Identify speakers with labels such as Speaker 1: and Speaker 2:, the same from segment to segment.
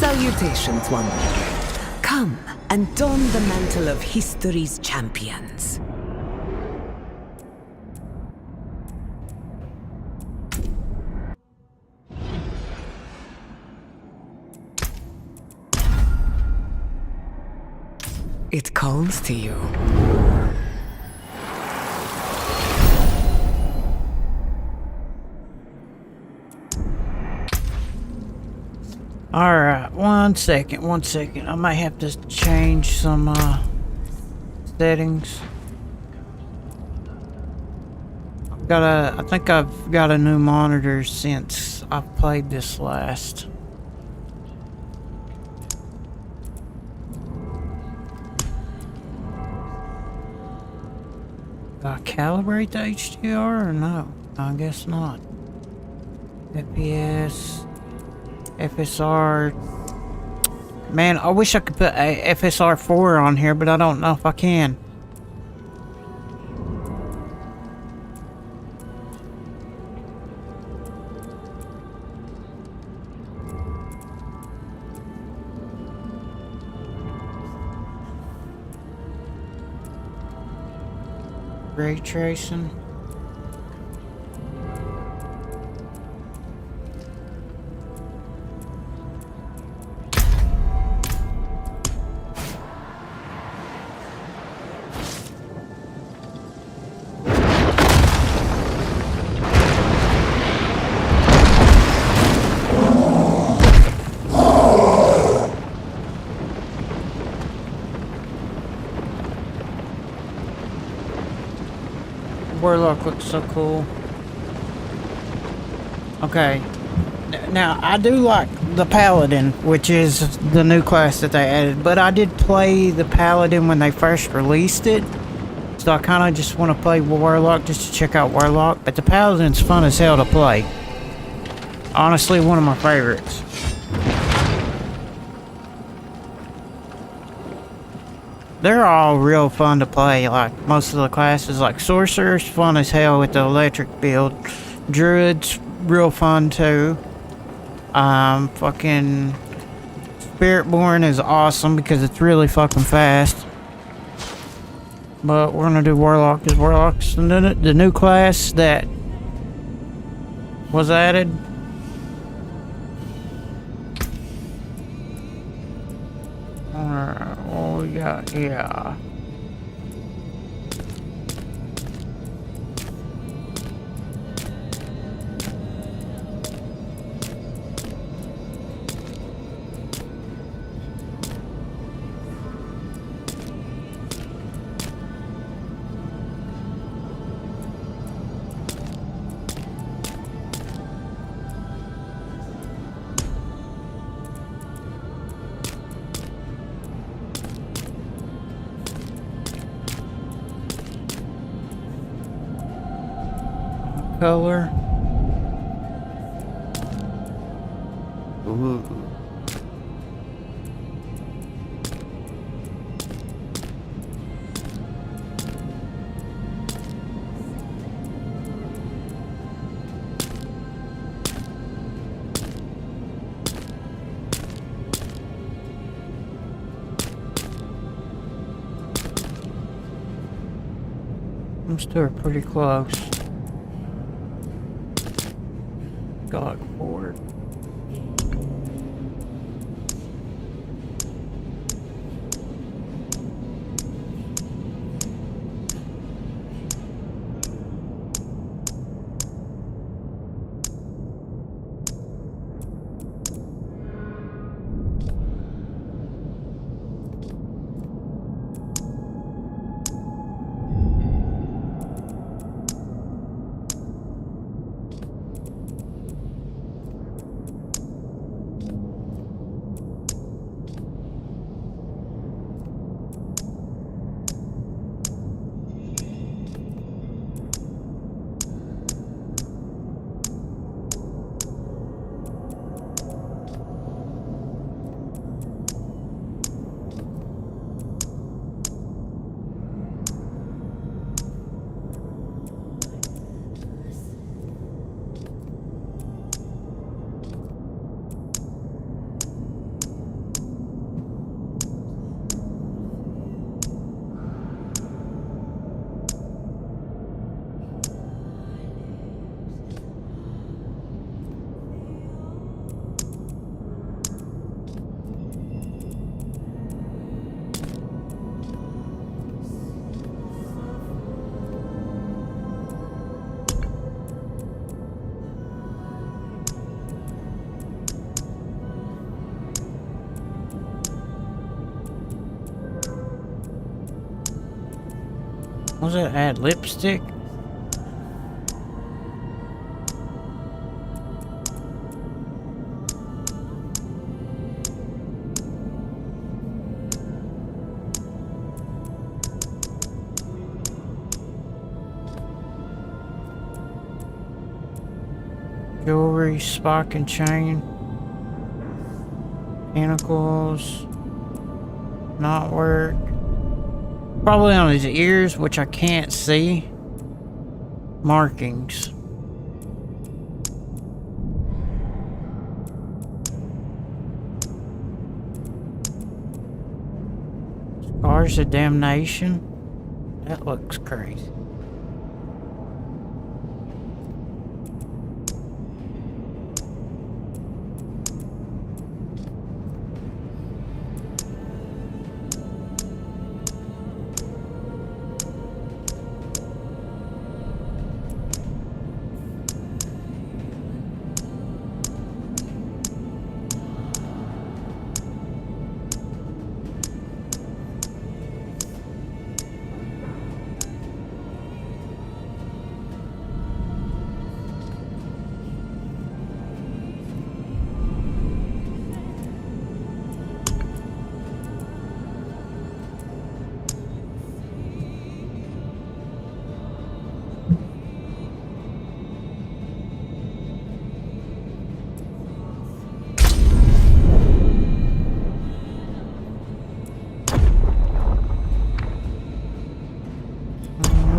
Speaker 1: Salutations, Wanderer. Come and don the mantle of history's champions. It calls to you.
Speaker 2: Alright, one second. I might have to change some settings. I think I've got a new monitor since I've played this last. Do I calibrate the HDR or no? I guess not. FPS, FSR. Man, I wish I could put a FSR 4 on here, but I don't know if I can. Ray tracing. Warlock looks so cool. Okay. Now, I do like the Paladin, which is the new class that they added, but I did play the Paladin when they first released it. So I kind of just want to play Warlock just to check out Warlock, but the Paladin's fun as hell to play. Honestly, one of my favorites. They're all real fun to play, like most of the classes. Like Sorcerer's fun as hell with the electric build. Druid's real fun too. Fucking Spiritborn is awesome because it's really fucking fast. But we're gonna do Warlock because Warlock's the new class that was added. Alright, what we got here? Color. Ooh. I'm still pretty close. God forward. Was it add lipstick? Jewelry, spark and chain. Pinnacles. Knotwork. Probably on his ears, which I can't see. Markings. Scars of damnation. That looks crazy.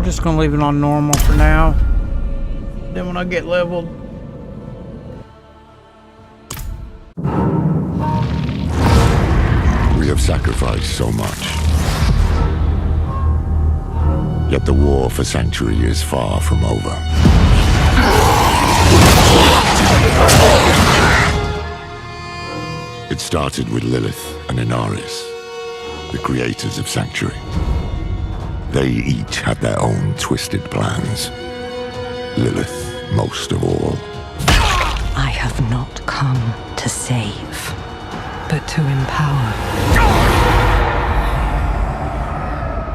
Speaker 2: Just gonna leave it on normal for now. Then when I get leveled,
Speaker 3: we have sacrificed so much. Yet the war for Sanctuary is far from over. It started with Lilith and Inaris, the creators of Sanctuary. They each had their own twisted plans. Lilith most of all.
Speaker 1: I have not come to save, but to empower.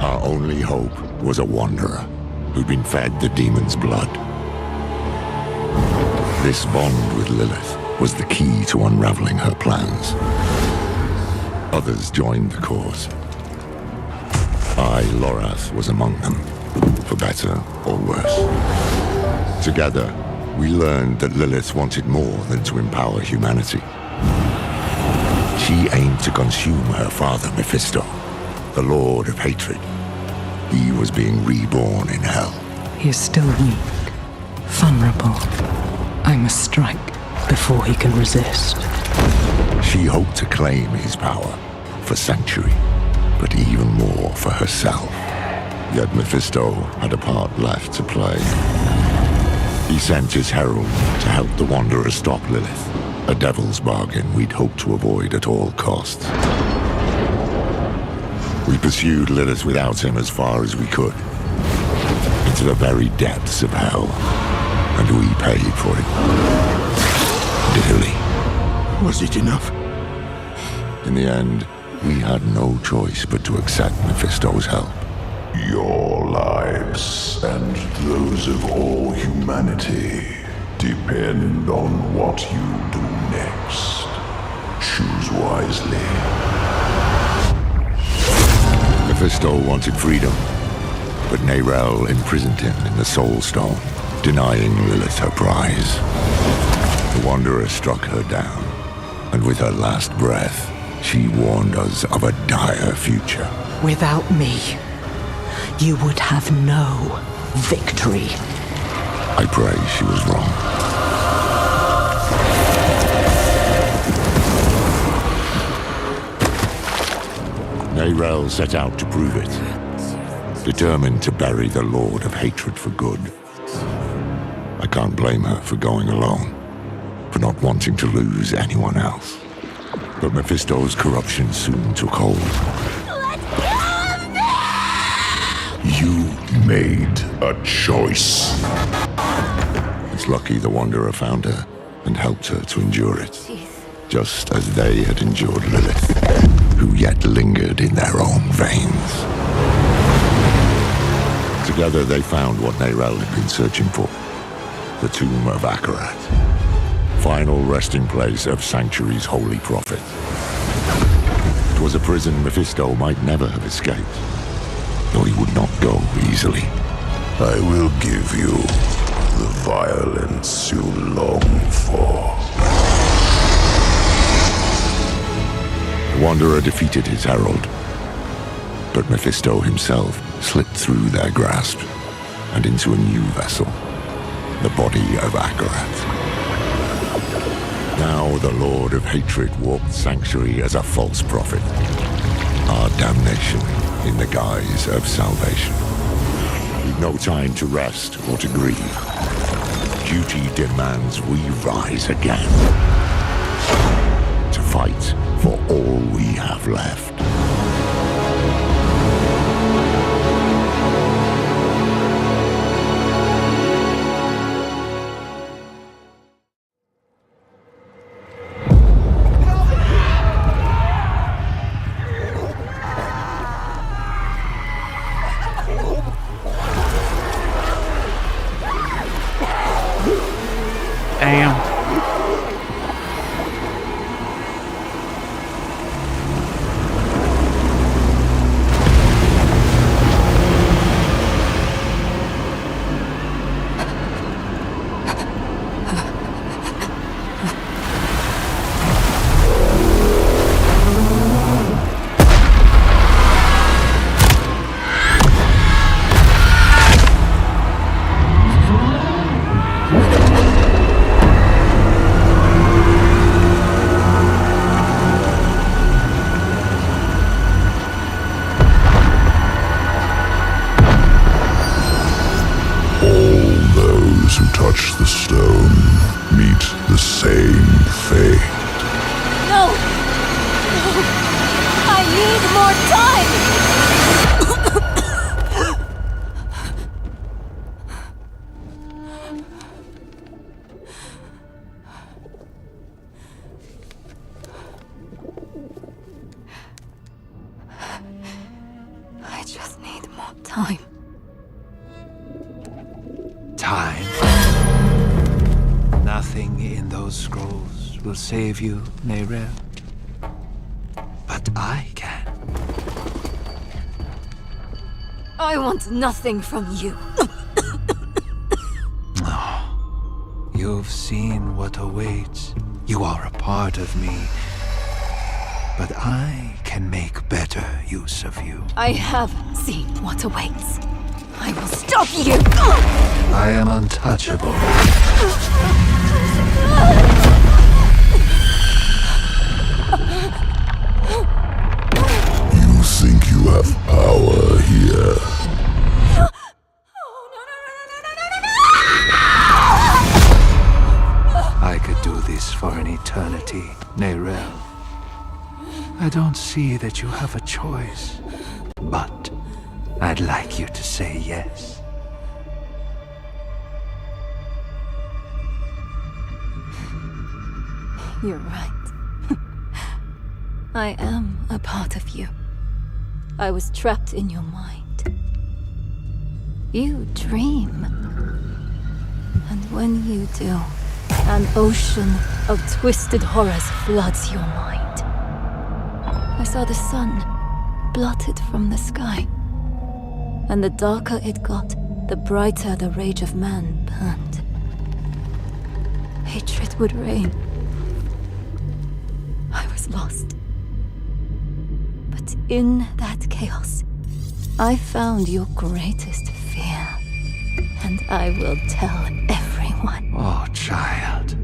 Speaker 3: Our only hope was a wanderer who'd been fed the demon's blood. This bond with Lilith was the key to unraveling her plans. Others joined the cause. I, Lorath, was among them, for better or worse. Together, we learned that Lilith wanted more than to empower humanity. She aimed to consume her father, Mephisto, the Lord of Hatred. He was being reborn in hell.
Speaker 1: He is still weak, vulnerable. I must strike before he can resist.
Speaker 3: She hoped to claim his power for Sanctuary, but even more for herself. Yet Mephisto had a part left to play. He sent his herald to help the Wanderer stop Lilith, a devil's bargain we'd hoped to avoid at all costs. We pursued Lilith without him as far as we could, into the very depths of hell, and we paid for it. Dearly.
Speaker 4: Was it enough?
Speaker 3: In the end, we had no choice but to accept Mephisto's help.
Speaker 4: Your lives and those of all humanity depend on what you do next. Choose wisely.
Speaker 3: Mephisto wanted freedom, but Nerel imprisoned him in the Soul Stone, denying Lilith her prize. The Wanderer struck her down, and with her last breath, she warned us of a dire future.
Speaker 1: Without me, you would have no victory.
Speaker 3: I pray she was wrong. Nerel set out to prove it, determined to bury the Lord of Hatred for good. I can't blame her for going alone, for not wanting to lose anyone else. But Mephisto's corruption soon took hold.
Speaker 4: You made a choice.
Speaker 3: It's lucky the Wanderer found her and helped her to endure it, just as they had endured Lilith, who yet lingered in their own veins. Together they found what Nerel had been searching for. The tomb of Akarat. Final resting place of Sanctuary's holy prophet. It was a prison Mephisto might never have escaped, though he would not go easily.
Speaker 4: I will give you the violence you long for.
Speaker 3: The Wanderer defeated his herald, but Mephisto himself slipped through their grasp and into a new vessel, the body of Akarat. Now the Lord of Hatred walked Sanctuary as a false prophet, our damnation in the guise of salvation. We've no time to rest or to grieve. Duty demands we rise again, to fight for all we have left.
Speaker 2: Damn.
Speaker 4: Who touch the stone meet the same fate.
Speaker 5: No! No! I need more time! I just need more time.
Speaker 6: Time. Nothing in those scrolls will save you, Nerel. But I can.
Speaker 5: I want nothing from you.
Speaker 6: You've seen what awaits. You are a part of me. But I can make better use of you.
Speaker 5: I have seen what awaits. I will stop you!
Speaker 6: I am untouchable.
Speaker 4: You think you have power here?
Speaker 6: I could do this for an eternity, Nerel. I don't see that you have a choice, but I'd like you to say yes.
Speaker 5: You're right. I am a part of you. I was trapped in your mind. You dream. And when you do, an ocean of twisted horrors floods your mind. I saw the sun blotted from the sky. And the darker it got, the brighter the rage of man burned. Hatred would reign. I was lost. But in that chaos, I found your greatest fear. And I will tell everyone.
Speaker 6: Oh, child.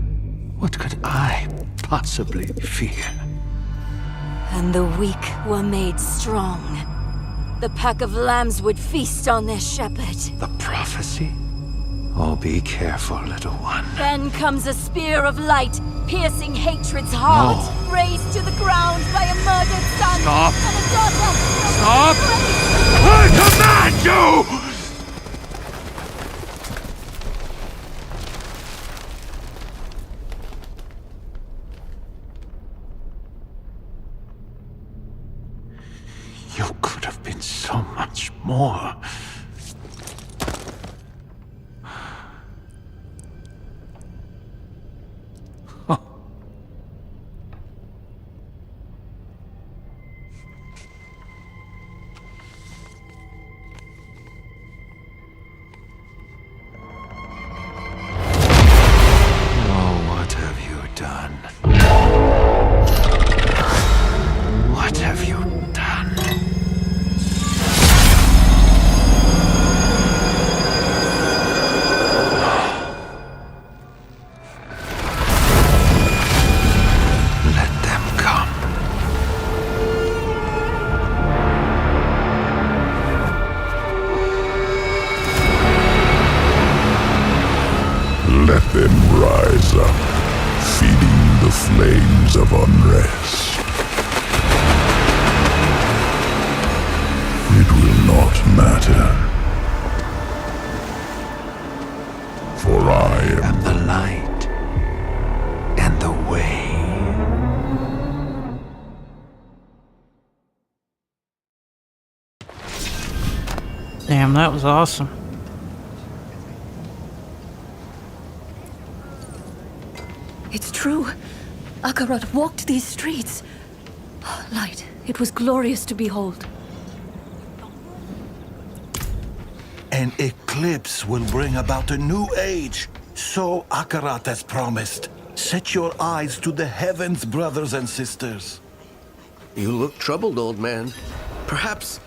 Speaker 6: What could I possibly fear?
Speaker 5: And the weak were made strong. The pack of lambs would feast on their shepherd.
Speaker 6: The prophecy? Oh, be careful, little one.
Speaker 5: Then comes a spear of light, piercing hatred's heart.
Speaker 6: No.
Speaker 5: Raised to the ground by a murdered son.
Speaker 6: Stop.
Speaker 5: And a daughter.
Speaker 6: Stop! I command you! You could have been so much more.
Speaker 4: rise up, feeding the flames of unrest. It will not matter. For I am
Speaker 6: The light and the way.
Speaker 2: Damn, that was awesome.
Speaker 5: It's true. Akarat walked these streets. Light, it was glorious to behold.
Speaker 7: An eclipse will bring about a new age. So Akarat has promised. Set your eyes to the heavens, brothers and sisters.
Speaker 8: You look troubled, old man. Perhaps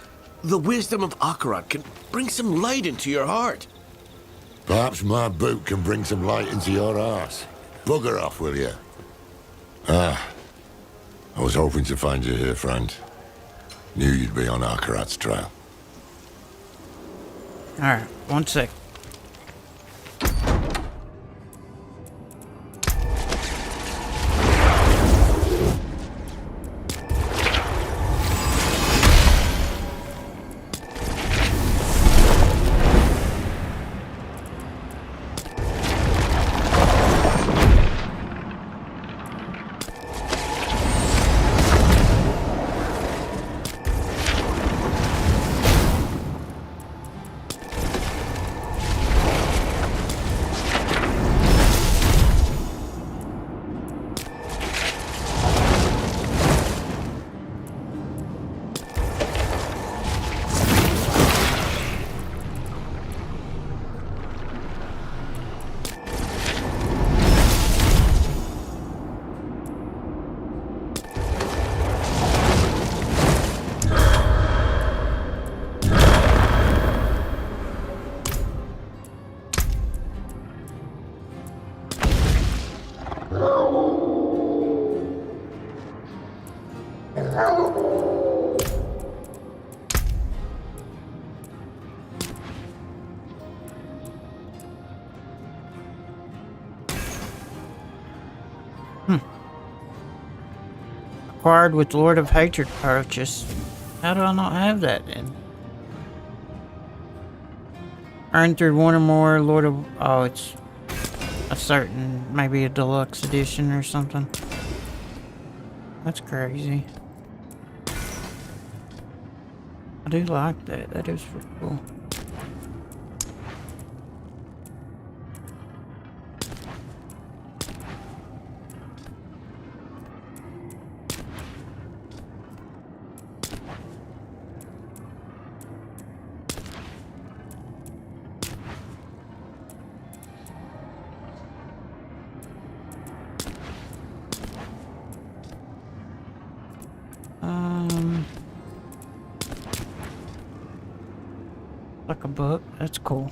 Speaker 8: the wisdom of Akarat can bring some light into your heart.
Speaker 3: Perhaps my boot can bring some light into your arse. Bugger off, will you? I was hoping to find you here, friend. Knew you'd be on Akarat's trail.
Speaker 2: Alright, 1 sec. Acquired with Lord of Hatred purchase. How do I not have that then? Earned through one or more Lord of... Oh, it's a certain... Maybe a deluxe edition or something. That's crazy. I do like that. That is pretty cool. Like a book. That's cool.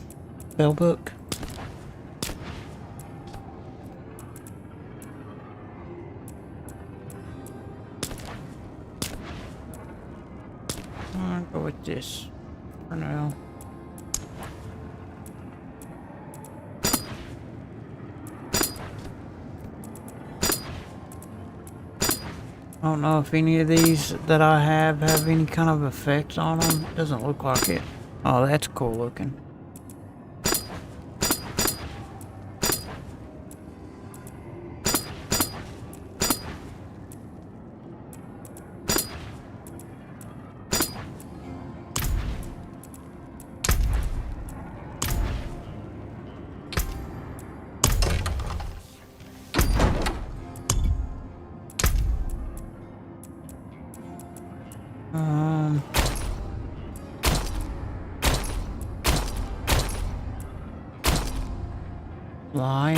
Speaker 2: Spell book. I'll go with this for now. I don't know if any of these that I have any kind of effects on them. Doesn't look like it. Oh, that's cool looking. Lion.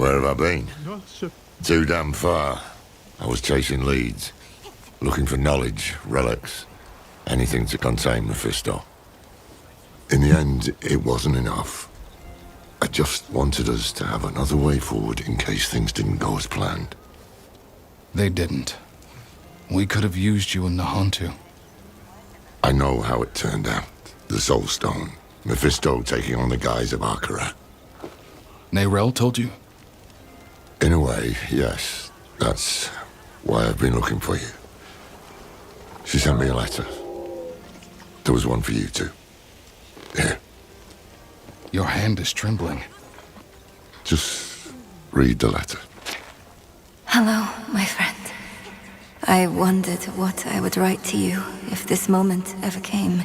Speaker 3: Where have I been? Too damn far. I was chasing leads, looking for knowledge, relics, anything to contain Mephisto. In the end, it wasn't enough. I just wanted us to have another way forward in case things didn't go as planned.
Speaker 9: They didn't. We could have used you in the Hantu.
Speaker 3: I know how it turned out. The Soul Stone. Mephisto taking on the guise of Akarat.
Speaker 9: Neyrelle told you?
Speaker 3: In a way, yes. That's why I've been looking for you. She sent me a letter. There was one for you too. Here.
Speaker 9: Your hand is trembling.
Speaker 3: Just read the letter.
Speaker 5: Hello, my friend. I wondered what I would write to you if this moment ever came.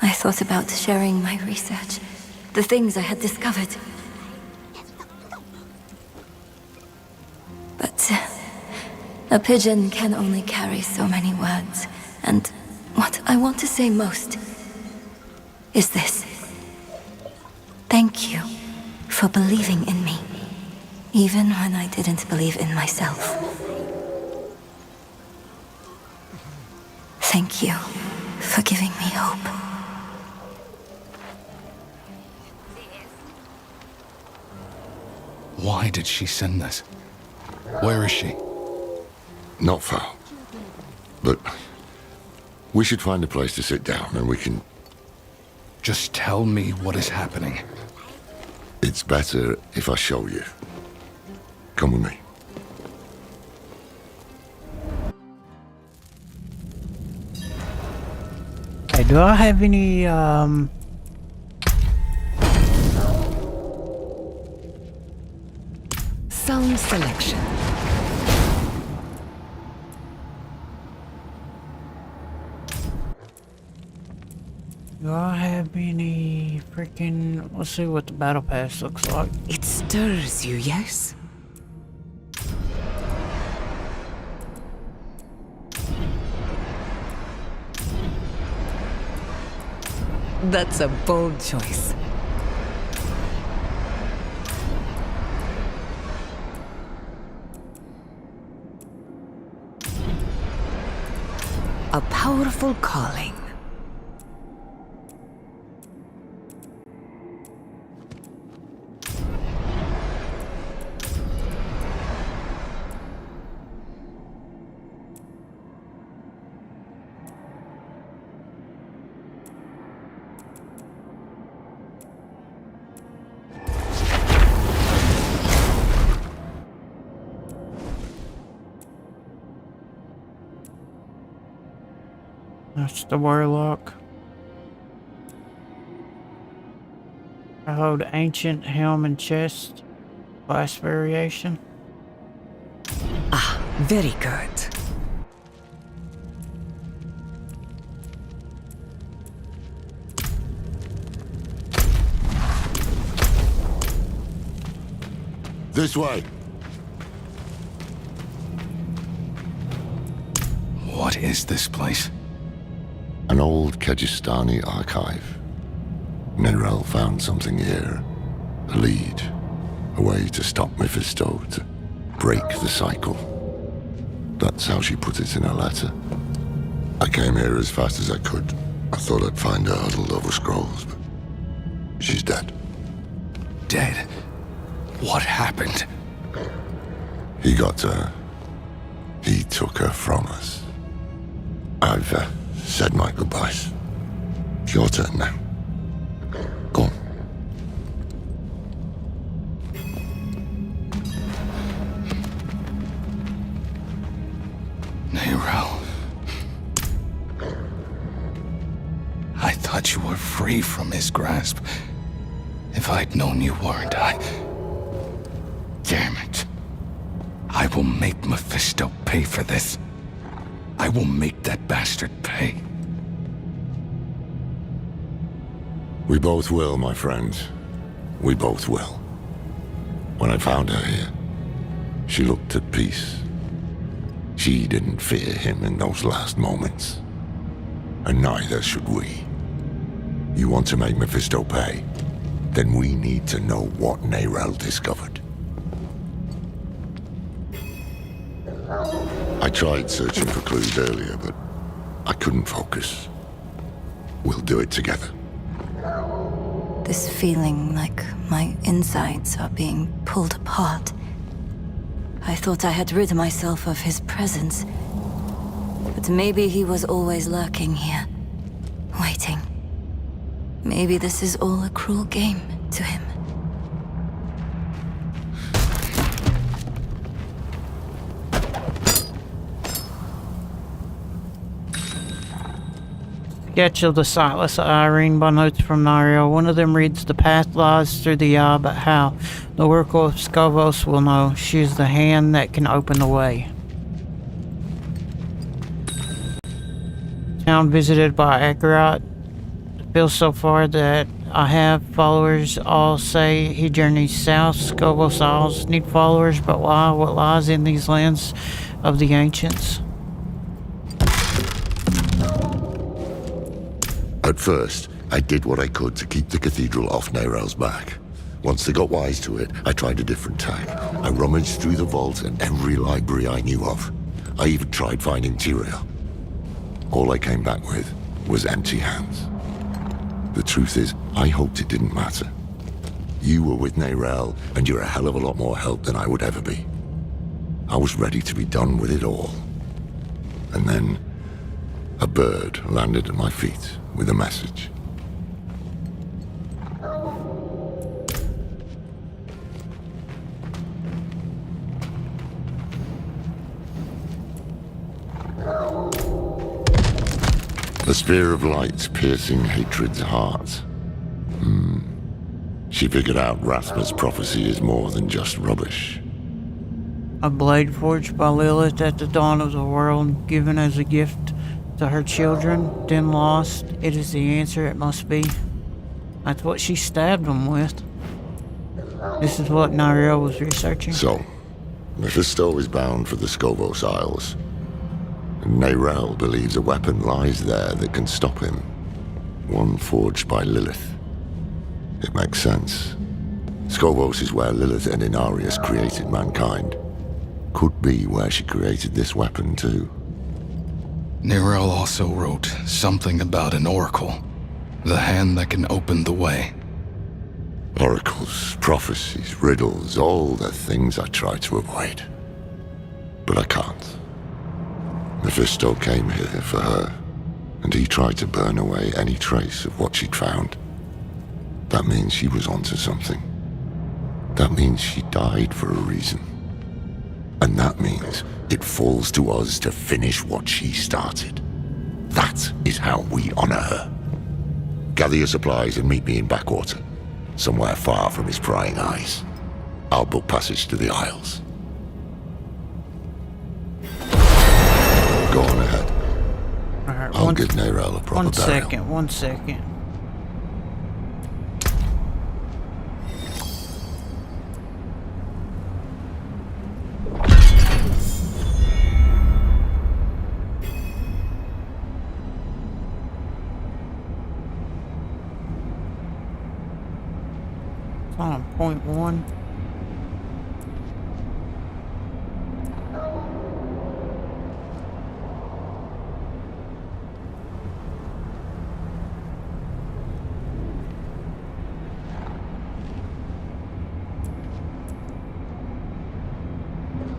Speaker 5: I thought about sharing my research, the things I had discovered. But a pigeon can only carry so many words, and what I want to say most is this. Thank you for believing in me, even when I didn't believe in myself. Thank you for giving me hope.
Speaker 9: Why did she send this? Where is she?
Speaker 3: Not far. But we should find a place to sit down and we can...
Speaker 9: Just tell me what is happening.
Speaker 3: It's better if I show you. Come with me.
Speaker 2: Okay, do I have any,
Speaker 10: Sound selection.
Speaker 2: do I have any freaking... Let's see what the battle pass looks like.
Speaker 10: It stirs you, yes? That's a bold choice. A powerful calling.
Speaker 2: That's the Warlock. I hold ancient helm and chest. Class variation.
Speaker 10: Ah, very good.
Speaker 3: This way.
Speaker 9: What is this place?
Speaker 3: An old Kegistani archive. Neyrelle found something here. A lead. A way to stop Mephisto, to break the cycle. That's how she put it in her letter. I came here as fast as I could. I thought I'd find her huddled over scrolls, but she's dead.
Speaker 9: Dead? What happened?
Speaker 3: He got her. He took her from us. I've said my goodbyes. It's your turn now. Go on.
Speaker 9: Neyrelle. I thought you were free from his grasp. If I'd known you weren't, Damn it. I will make Mephisto pay for this. I will make that bastard pay.
Speaker 3: We both will, my friend. We both will. When I found her here, she looked at peace. She didn't fear him in those last moments. And neither should we. You want to make Mephisto pay? Then we need to know what Neyrelle discovered. tried searching for clues earlier, but I couldn't focus. We'll do it together.
Speaker 5: This feeling like my insides are being pulled apart. I thought I had rid myself of his presence. But maybe he was always lurking here, waiting. Maybe this is all a cruel game to him.
Speaker 2: Sketch of the Sightless Irene by notes from Nariel. One of them reads, "The path lies through the eye, but how? The Oracle of Skavos will know. She is the hand that can open the way." Town visited by Akarat. Feels so far that I have followers. All say he journeys south. Skavos Isles need followers, but why? What lies in these lands of the ancients?
Speaker 3: At first, I did what I could to keep the cathedral off Neyrel's back. Once they got wise to it, I tried a different tack. I rummaged through the vault and every library I knew of. I even tried finding Tyrael. All I came back with was empty hands. The truth is, I hoped it didn't matter. You were with Neyrel, and you're a hell of a lot more help than I would ever be. I was ready to be done with it all. And then, a bird landed at my feet with a message. The spear of light piercing hatred's heart. She figured out Rathma's prophecy is more than just rubbish.
Speaker 2: A blade forged by Lilith at the dawn of the world, given as a gift to her children, then lost. It is the answer it must be. That's what she stabbed them with. This is what Nariel was researching.
Speaker 3: So, Mephisto is bound for the Skavos Isles. Neyrel believes a weapon lies there that can stop him. One forged by Lilith. It makes sense. Skavos is where Lilith and Inarius created mankind. Could be where she created this weapon too.
Speaker 9: Neyrel also wrote something about an oracle. The hand that can open the way.
Speaker 3: Oracles, prophecies, riddles, all the things I try to avoid. But I can't. Mephisto came here for her, and he tried to burn away any trace of what she'd found. That means she was onto something. That means she died for a reason. And that means it falls to us to finish what she started. That is how we honor her. Gather your supplies and meet me in Backwater, somewhere far from his prying eyes. I'll book passage to the Isles. Go on ahead.
Speaker 2: Alright,
Speaker 3: I'll give Neyrel a proper burial.
Speaker 2: One second. It's on 0.1.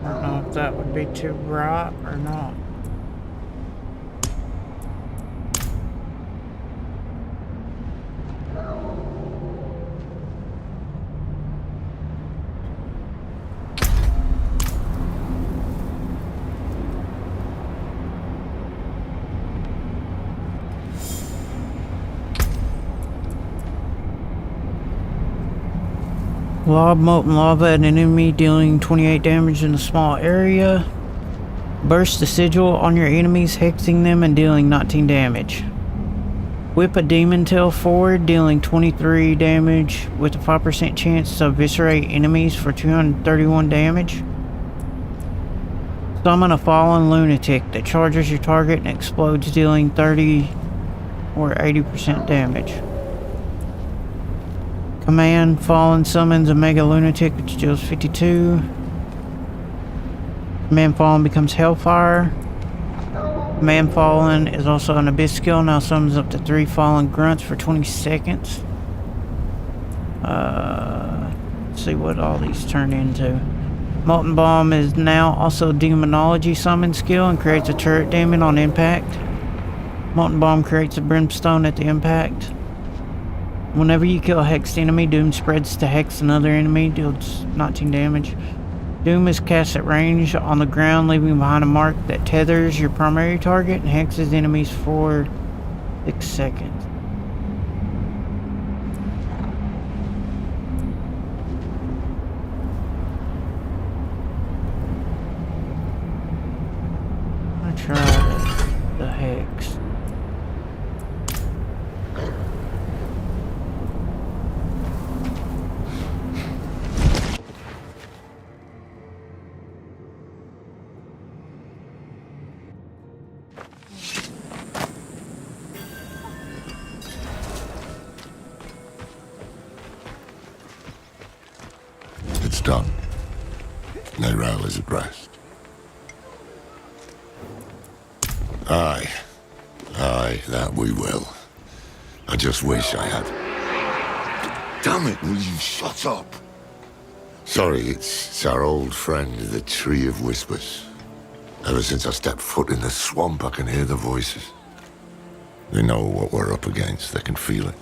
Speaker 2: I don't know if that would be too bright or not. Lob molten lava at an enemy, dealing 28 damage in a small area. Burst the sigil on your enemies, hexing them and dealing 19 damage. Whip a demon tail forward, dealing 23 damage with a 5% chance to eviscerate enemies for 231 damage. Summon a fallen lunatic that charges your target and explodes, dealing 30 or 80% damage. Command Fallen summons a Mega Lunatic which deals 52. Man Fallen becomes Hellfire. Man Fallen is also an Abyss skill. Now summons up to 3 Fallen Grunts for 20 seconds. Let's see what all these turn into. Molten Bomb is now also a Demonology summon skill and creates a turret demon on impact. Molten Bomb creates a brimstone at the impact. Whenever you kill a hexed enemy, Doom spreads to hex another enemy, deals 19 damage. Doom is cast at range on the ground, leaving behind a mark that tethers your primary target and hexes enemies for 6 seconds. I tried the hex.
Speaker 3: It's done. Neyrelle is at rest. Aye. Aye, that we will. I just wish I had. Damn it, will you shut up? Sorry, it's our old friend, the Tree of Whispers. Ever since I stepped foot in the swamp, I can hear the voices. They know what we're up against, they can feel it.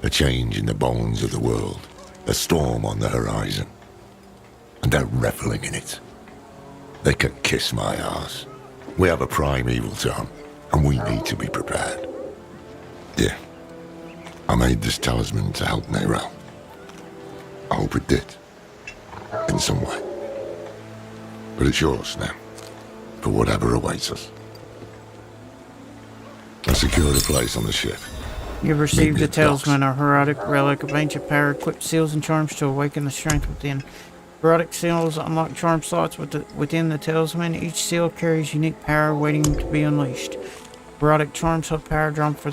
Speaker 3: A change in the bones of the world. A storm on the horizon. And they're reveling in it. They can kiss my ass. We have a primeval to hunt, and we need to be prepared. Yeah. I made this talisman to help Neyrelle. I hope it did. In some way. But it's yours now. For whatever awaits us. I secured a place on the ship.
Speaker 2: You've received a talisman, a herodic relic of ancient power, equipped seals and charms to awaken the strength within. Herodic seals unlock charm slots within the talisman. Each seal carries unique power waiting to be unleashed. Herodic charms have power drawn from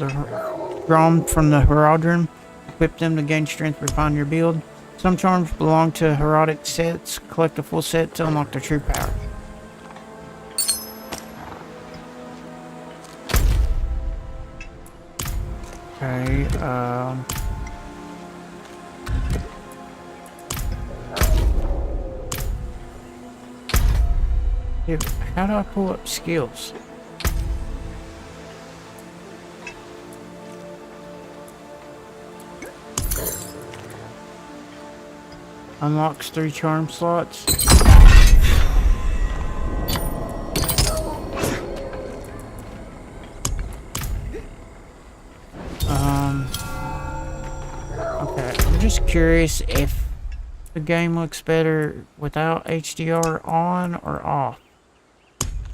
Speaker 2: the Herodrim. Equip them to gain strength, refine your build. Some charms belong to herodic sets. Collect a full set to unlock their true power. Okay, how do I pull up skills? Unlocks 3 charm slots. Okay, I'm just curious if the game looks better without HDR on or off.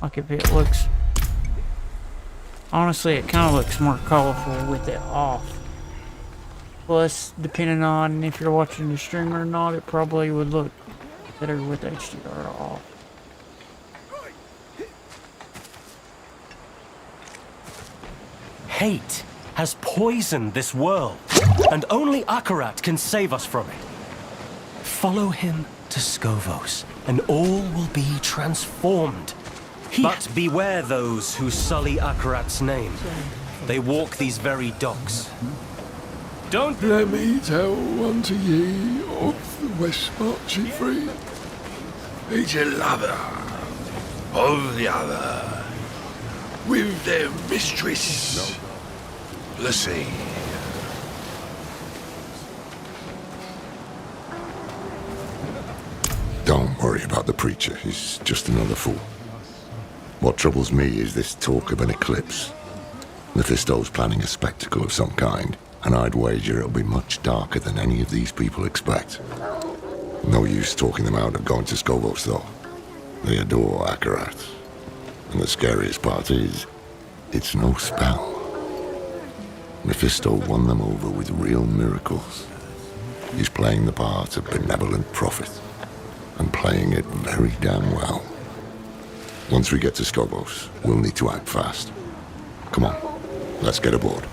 Speaker 2: Like if it looks... Honestly, it kind of looks more colorful with it off. Plus, depending on if you're watching the stream or not, it probably would look better with HDR off.
Speaker 11: Hate has poisoned this world, and only Akarat can save us from it. Follow him to Skovos, and all will be transformed. But beware those who sully Akarat's name. They walk these very docks. Don't
Speaker 4: let me tell unto ye of the West Marching Free. Each a lover of the other, with their mistress, the sea.
Speaker 3: Don't worry about the preacher, he's just another fool. What troubles me is this talk of an eclipse. Mephisto's planning a spectacle of some kind, and I'd wager it'll be much darker than any of these people expect. No use talking them out of going to Skovos, though. They adore Akarat. And the scariest part is, it's no spell. Mephisto won them over with real miracles. He's playing the part of benevolent prophet, and playing it very damn well. Once we get to Skovos, we'll need to act fast. Come on, let's get aboard.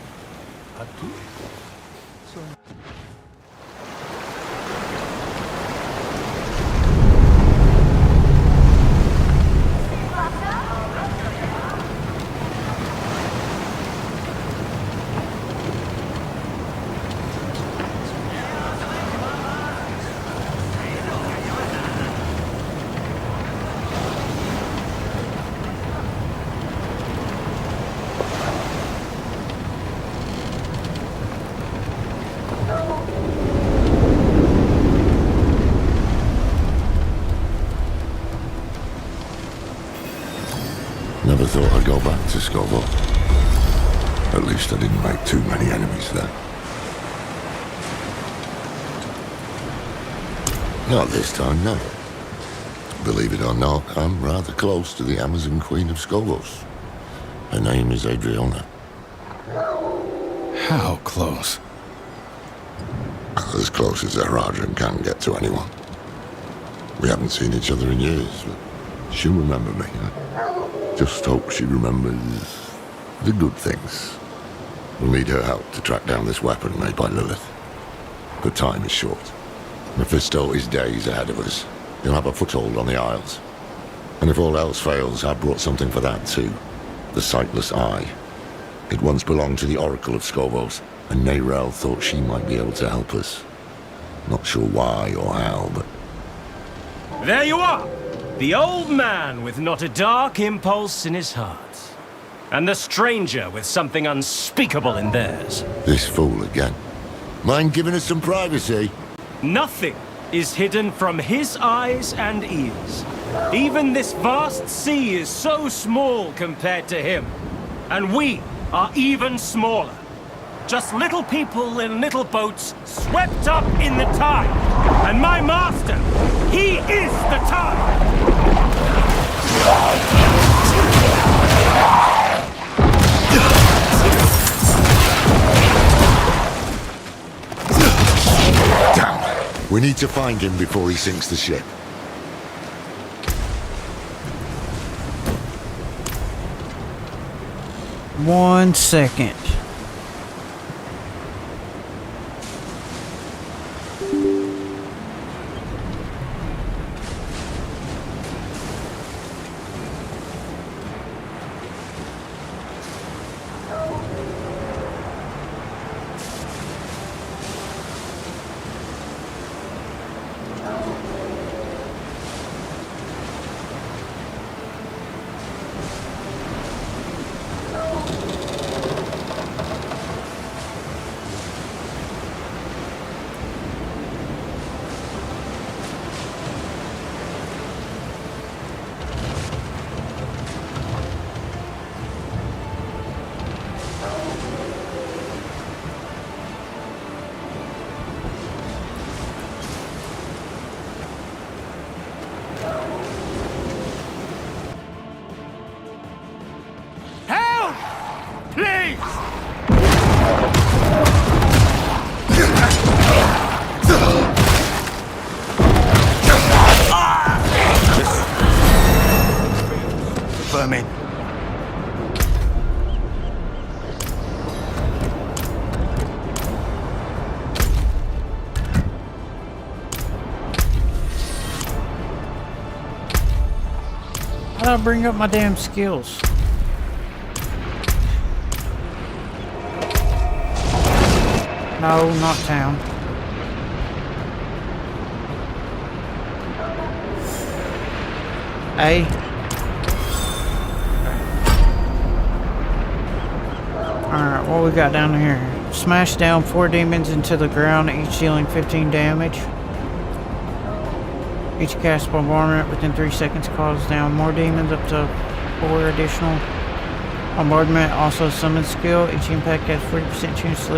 Speaker 3: back to Scoville. At least I didn't make too many enemies there. Not this time, no. Believe it or not, I'm rather close to the Amazon Queen of Scovos. Her name is Adriana.
Speaker 9: How close?
Speaker 3: As close as a Rajan can get to anyone. We haven't seen each other in years, but she'll remember me. I just hope she remembers the good things. We'll need her help to track down this weapon made by Lilith. But time is short. Mephisto is days ahead of us. He'll have a foothold on the Isles. And if all else fails, I brought something for that too. The Sightless Eye. It once belonged to the Oracle of Scovos, and Neyrel thought she might be able to help us. Not sure why or how, but...
Speaker 11: There you are! The old man with not a dark impulse in his heart. And the stranger with something unspeakable in theirs.
Speaker 3: This fool again. Mind giving us some privacy?
Speaker 11: Nothing is hidden from his eyes and ears. Even this vast sea is so small compared to him. And we are even smaller. Just little people in little boats swept up in the tide. And my master, he is the tide!
Speaker 3: Damn! We need to find him before he sinks the ship.
Speaker 2: One second.
Speaker 7: Vermin.
Speaker 2: How do I bring up my damn skills? No, not town. A. Alright, what we got down here? Smash down 4 demons into the ground, each dealing 15 damage. Each cast bombardment within 3 seconds calls down more demons, up to 4 additional. Bombardment also summons skill. Each impact has 40% chance to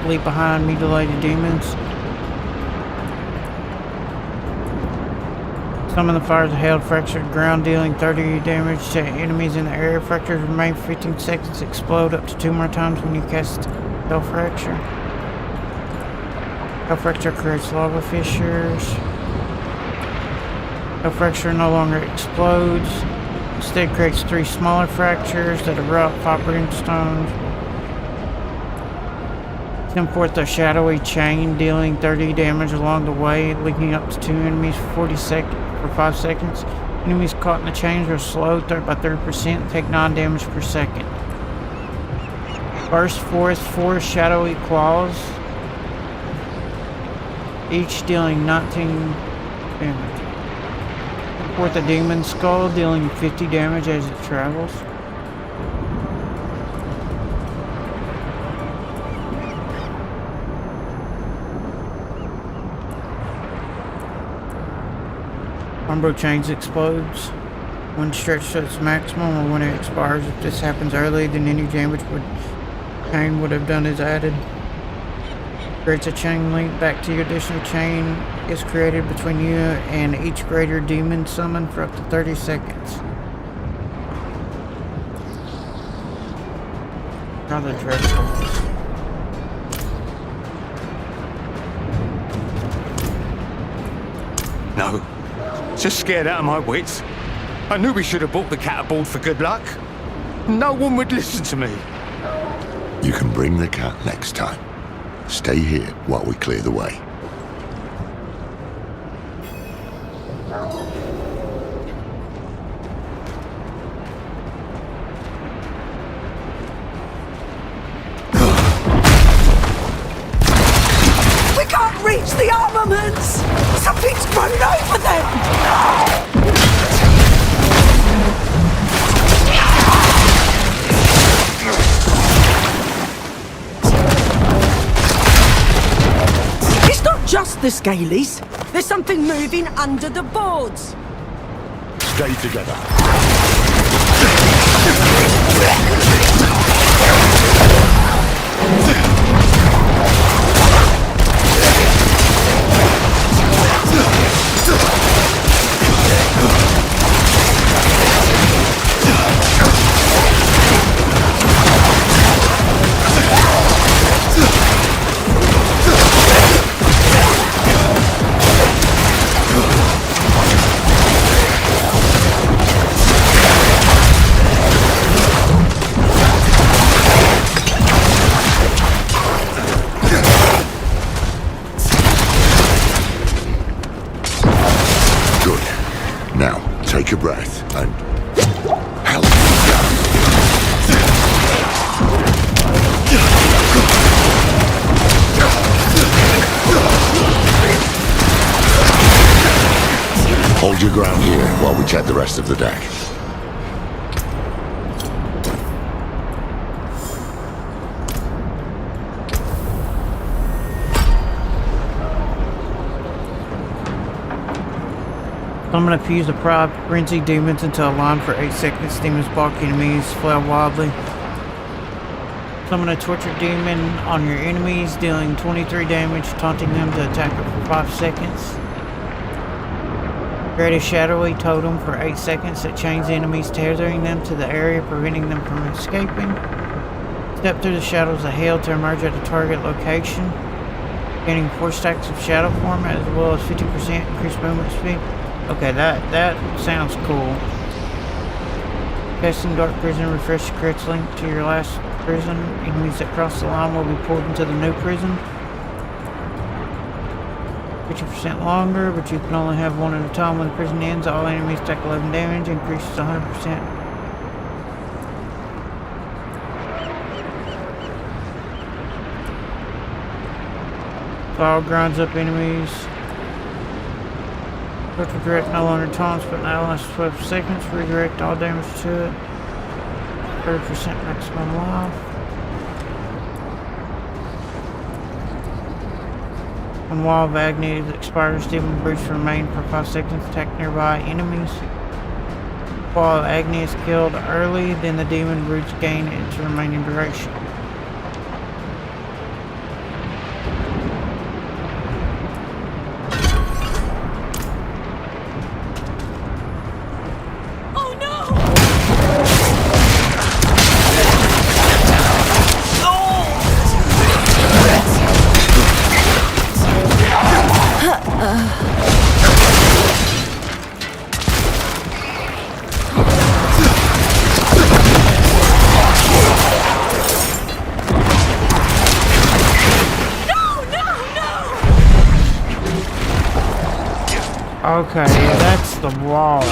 Speaker 2: leave behind mutilated demons. Summon the fires of hell, fractured ground, dealing 30 damage to enemies in the area. Fractures remain for 15 seconds, explode up to 2 more times when you cast Hell Fracture. Hell Fracture creates lava fissures. Hell Fracture no longer explodes. Instead creates 3 smaller fractures that erupt, 5 brimstones. Send forth a shadowy chain, dealing 30 damage along the way, linking up to 2 enemies for 5 seconds. Enemies caught in the chains are slowed by 30%, take 9 damage per second. Burst forth 4 shadowy claws, each dealing 19 damage. Forth a demon skull, dealing 50 damage as it travels. Umbro chains explodes. when stretched to its maximum or when it expires. If this happens early, then any damage chain would have done is added. Creates a chain link back to your additional chain is created between you and each greater demon summon for up to 30 seconds. Rather dreadful.
Speaker 9: No. Just scared out of my wits. I knew we should have bought the cat aboard for good luck. No one would listen to me.
Speaker 3: You can bring the cat next time. Stay here while we clear the way.
Speaker 10: We can't reach the armaments! Something's grown over them! It's not just the scalies. There's something moving under the boards.
Speaker 3: Stay together. Take a breath and help. Hold your ground here while we check the rest of the deck.
Speaker 2: I'm going to fuse the pride frenzy demons into a line for 8 seconds. Demons bark, enemies flail wildly. So I'm going to torture demon on your enemies, dealing 23 damage, taunting them to attack it for 5 seconds. Create a shadowy totem for 8 seconds that chains enemies, tethering them to the area, preventing them from escaping. Step through the shadows of hell to emerge at a target location, gaining 4 stacks of shadow form as well as 50% increased movement speed. Okay, that sounds cool. Casting Dark Prison, refresh the correct link to your last prison. Enemies that cross the line will be pulled into the new prison. 50% longer, but you can only have one at a time. When the prison ends, all enemies take 11 damage, increases 100%. Fire grinds up enemies. Redirect no longer taunts, but now lasts 12 seconds. Redirect all damage to it. 30% maximum life. When Wall of Agony expires, Demon Brutes remain for 5 seconds. Attack nearby enemies. Wall of Agony is killed early, then the Demon Brutes gain its remaining duration. Okay, yeah, that's the wall.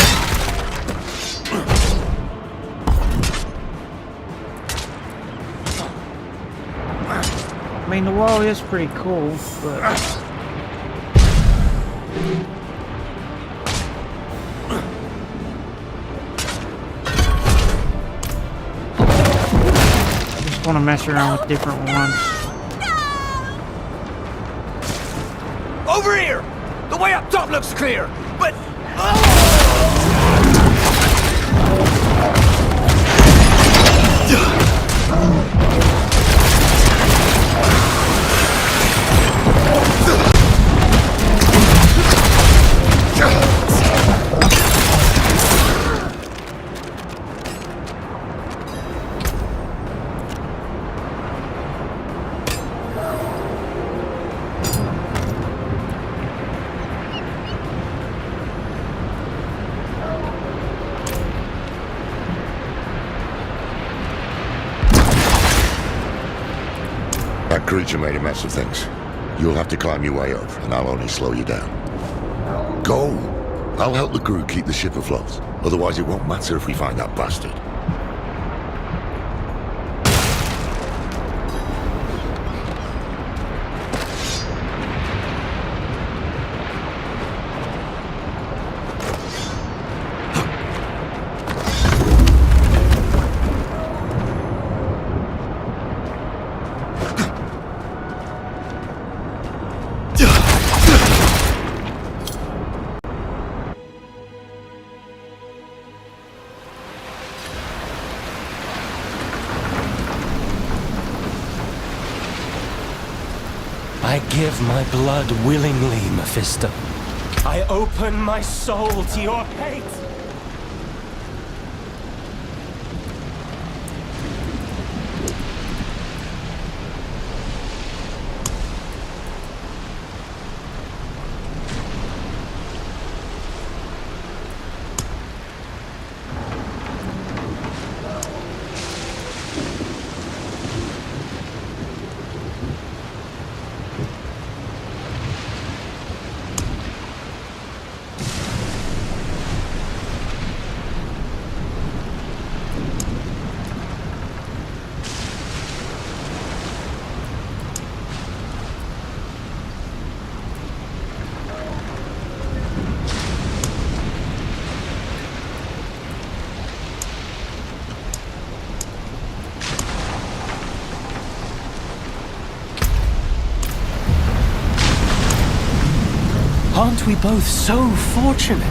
Speaker 2: I mean, the wall is pretty cool, but... I just want to mess around with different ones.
Speaker 8: Over here! The way up top looks clear, but...
Speaker 3: That creature made a mess of things. You'll have to climb your way up, and I'll only slow you down. Go! I'll help the crew keep the ship afloat. Otherwise it won't matter if we find that bastard.
Speaker 11: I give my blood willingly, Mephisto. I open my soul to your hate! Aren't we both so fortunate?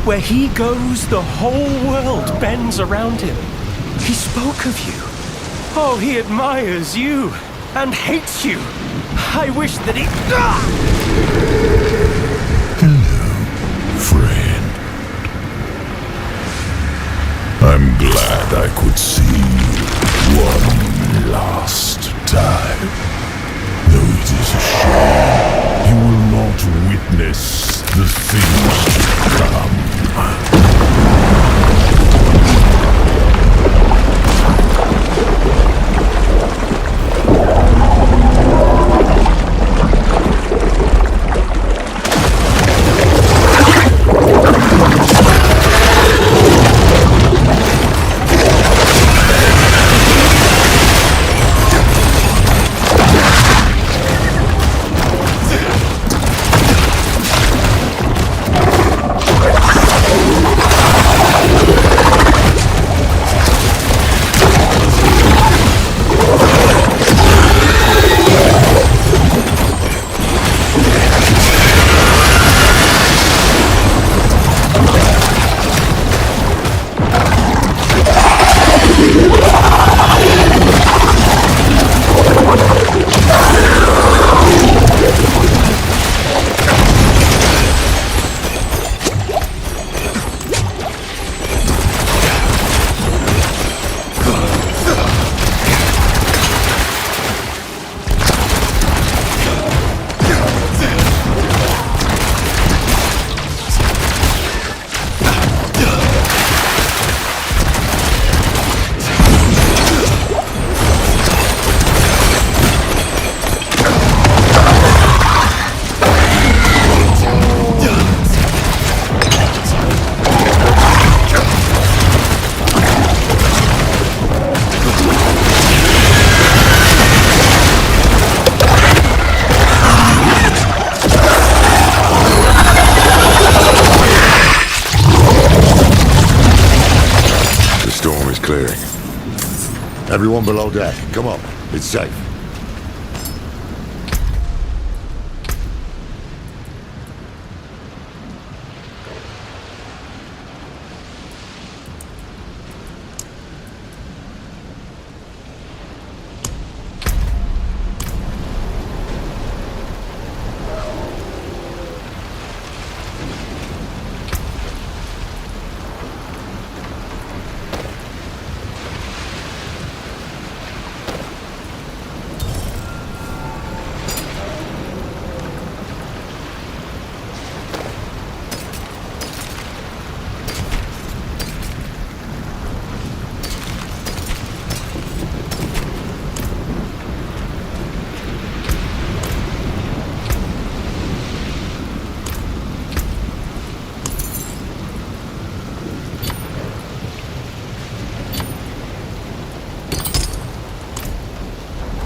Speaker 11: Where he goes, the whole world bends around him. He spoke of you. Oh, he admires you and hates you. I wish that he...
Speaker 4: Hello, friend. I'm glad I could see you one last time. Though it is a shame you will not witness the things to come.
Speaker 3: Everyone below deck, come on. It's safe.